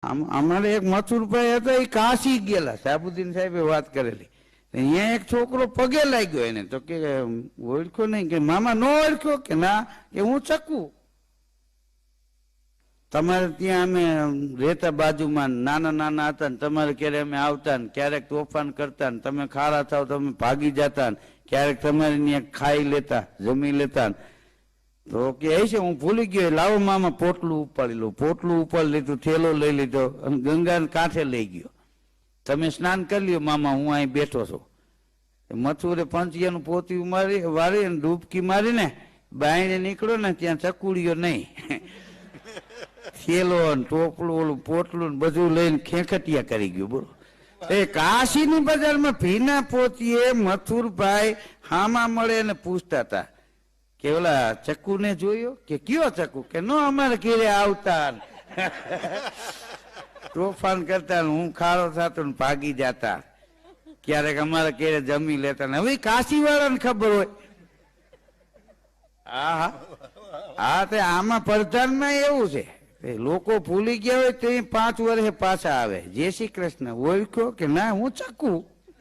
અમારે એક મથુરભાઈ હતા, એ કાશી ગયેલા, સાબુદ્દીન સાહેબે વાત કરેલી. અહીંયા એક છોકરો પગે લાગ્યો એને, તો કે ઓળખ્યો નહીં, કે મામા નો ઓળખ્યો, કે ના, કે હું ચકુ. તમારે ત્યાં અમે રહેતા બાજુમાં, નાના નાના હતા ને તમારે ક્યારે અમે આવતા ને ક્યારેક તોફાન કરતા ને તમે ખારા થાવ તમે ભાગી જતા ને ક્યારેક તમારે ત્યાં ખાઈ લેતા, જમી લેતા. તો કે છે હું ભૂલી ગયો, લાવો મામા પોટલું ઉપાડી લો. પોટલું ઉપાડી લીધું, થેલો લઈ લીધો અને ગંગા કાંઠે લઈ ગયો. તમે સ્નાન કરી લ્યો મામા, હું અહીં બેઠો છું. મથુરે પંચિયાનું પોતી મારી વાળી અને ડૂબકી મારીને બાયણે નીકળ્યો ને ત્યાં ચકુડીયો નહીં. થેલો ને ટોપલું ઓલું પોટલું બધું લઈને ખેંખટિયા કરી ગયું. બોલો, એ કાશીની બજારમાં ભીના પોતીએ મથુરભાઈ હામા મળે ને પૂછતા હતા કે ઓલા ચક્કુ ને જોયો, કે કયો ચક્કુ, કે નો અમારે ઘેરે આવતા તોફાન કરતા, હું ખારો થતો ને ભાગી જતા, ક્યારેક અમારે ઘેરે જમી લેતા. ને હવે કાશી વાળાને ખબર હોય. હા હા, તે આમાં પ્રધાનમાં એવું છે, લોકો ભૂલી ગયા હોય તો 5 વર્ષે પાછા આવે. જય શ્રી કૃષ્ણ, ઓળખ્યો કે ના, હું ચક્કુ.